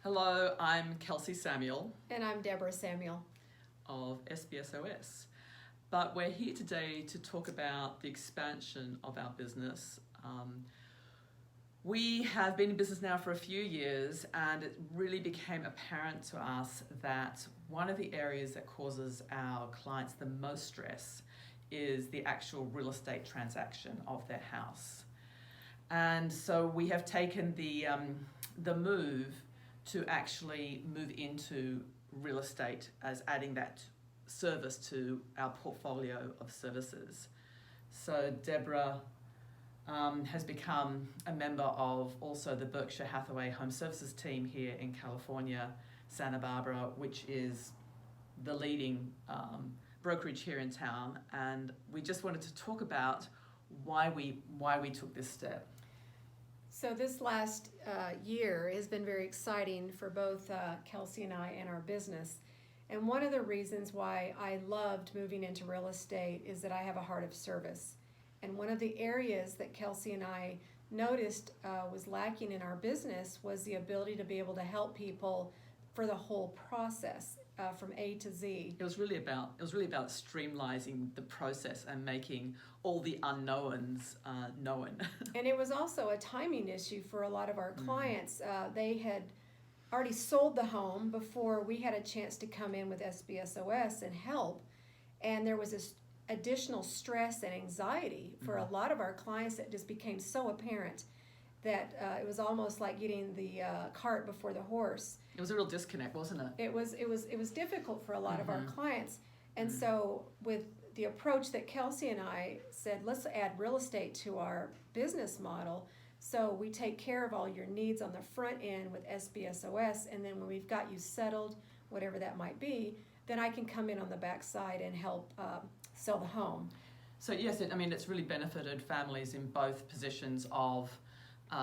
Hello, I'm Kelsey Samuel And I'm Deborah Samuel of SB SOS. But we're here today to talk about the expansion of our business. We have been in business now for a few years, and it really became apparent to us that one of the areas that causes our clients the most stress is the actual real estate transaction of their house. And so we have taken the move to actually move into real estate as adding that service to our portfolio of services. So Deborah has become a member of also the Berkshire Hathaway HomeServices team here in California, Santa Barbara, which is the leading brokerage here in town. And we just wanted to talk about why we took this step. So this last year has been very exciting for both Kelsey and I and our business. And one of the reasons why I loved moving into real estate is that I have a heart of service. And one of the areas that Kelsey and I noticed was lacking in our business was the ability to be able to help people for the whole process from A to Z. It was really about streamlining the process and making all the unknowns known. And it was also a timing issue for a lot of our clients. They had already sold the home before we had a chance to come in with SB SOS and help. And there was this additional stress and anxiety for a lot of our clients that just became so apparent that it was almost like getting the cart before the horse. It was a real disconnect, wasn't it? It was difficult for a lot of our clients. And so with the approach that Kelsey and I said, let's add real estate to our business model. So we take care of all your needs on the front end with SB SOS, and then when we've got you settled, whatever that might be, then I can come in on the backside and help sell the home. So yes, it's really benefited families in both positions of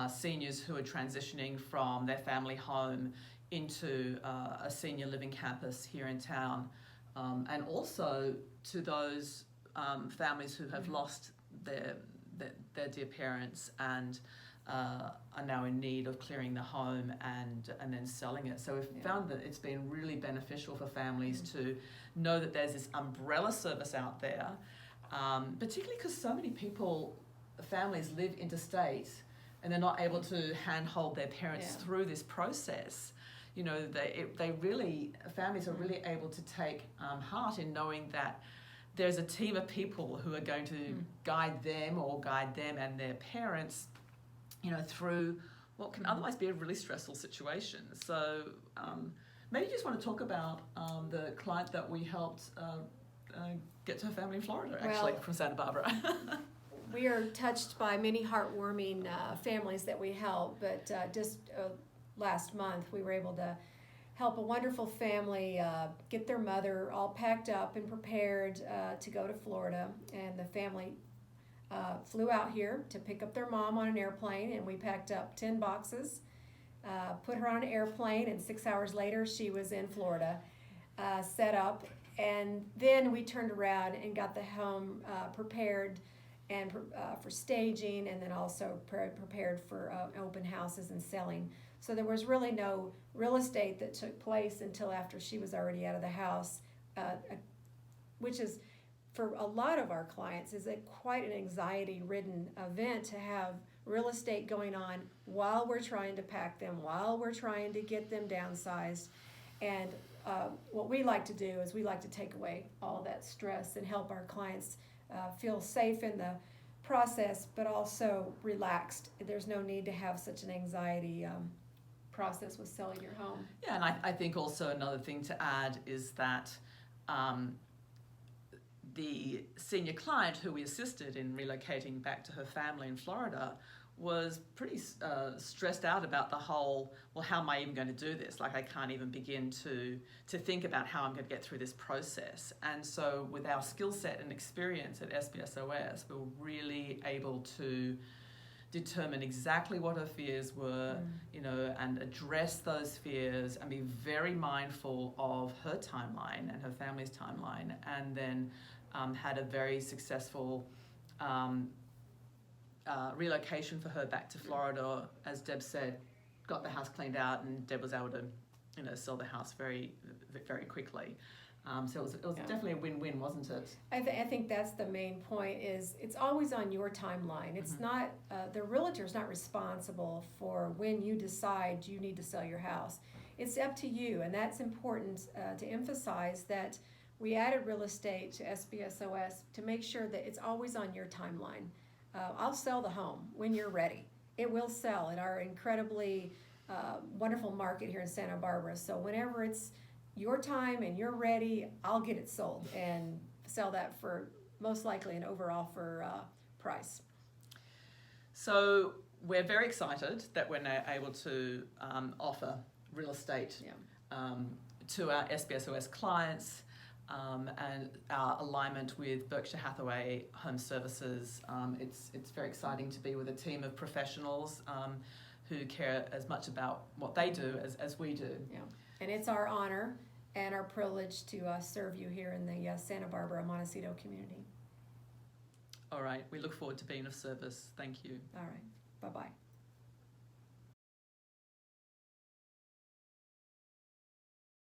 seniors who are transitioning from their family home into a senior living campus here in town, and also to those families who have lost their dear parents and are now in need of clearing the home and then selling it. So we've found that it's been really beneficial for families to know that there's this umbrella service out there, particularly because so many families live interstate and they're not able to handhold their parents through this process. You know, families are really able to take heart in knowing that there's a team of people who are going to guide them and their parents, through what can otherwise be a really stressful situation. So maybe you just want to talk about the client that we helped get to her family in Florida, actually, from Santa Barbara. We are touched by many heartwarming families that we help, but just last month we were able to help a wonderful family get their mother all packed up and prepared to go to Florida. And the family flew out here to pick up their mom on an airplane, and we packed up 10 boxes, put her on an airplane, and 6 hours later she was in Florida, set up. And then we turned around and got the home prepared and for staging, and then also prepared for open houses and selling. So there was really no real estate that took place until after she was already out of the house, which is, for a lot of our clients, is quite an anxiety-ridden event to have real estate going on while we're trying to pack them, while we're trying to get them downsized. And what we like to do is we like to take away all that stress and help our clients feel safe in the process, but also relaxed. There's no need to have such an anxiety process with selling your home. Yeah, and I think also another thing to add is that the senior client who we assisted in relocating back to her family in Florida was pretty stressed out about the whole, well, how am I even going to do this? Like, I can't even begin to think about how I'm going to get through this process. And so with our skill set and experience at SB SOS, we were really able to determine exactly what her fears were, and address those fears and be very mindful of her timeline and her family's timeline, and then had a very successful relocation for her back to Florida. As Deb said, got the house cleaned out, and Deb was able to, sell the house very, very quickly. So it was definitely a win-win, wasn't it? I think that's the main point. Is it's always on your timeline. It's not the realtor's not responsible for when you decide you need to sell your house. It's up to you, and that's important to emphasize that we added real estate to SB SOS to make sure that it's always on your timeline. I'll sell the home when you're ready. It will sell at our incredibly wonderful market here in Santa Barbara. So whenever it's your time and you're ready, I'll get it sold and sell that for most likely an overall for price. So we're very excited that we're now able to offer real estate to our SB SOS clients, and our alignment with Berkshire Hathaway HomeServices. It's very exciting to be with a team of professionals who care as much about what they do as we do. Yeah, and it's our honor and our privilege to serve you here in the Santa Barbara Montecito community. All right, we look forward to being of service. Thank you. All right, bye-bye.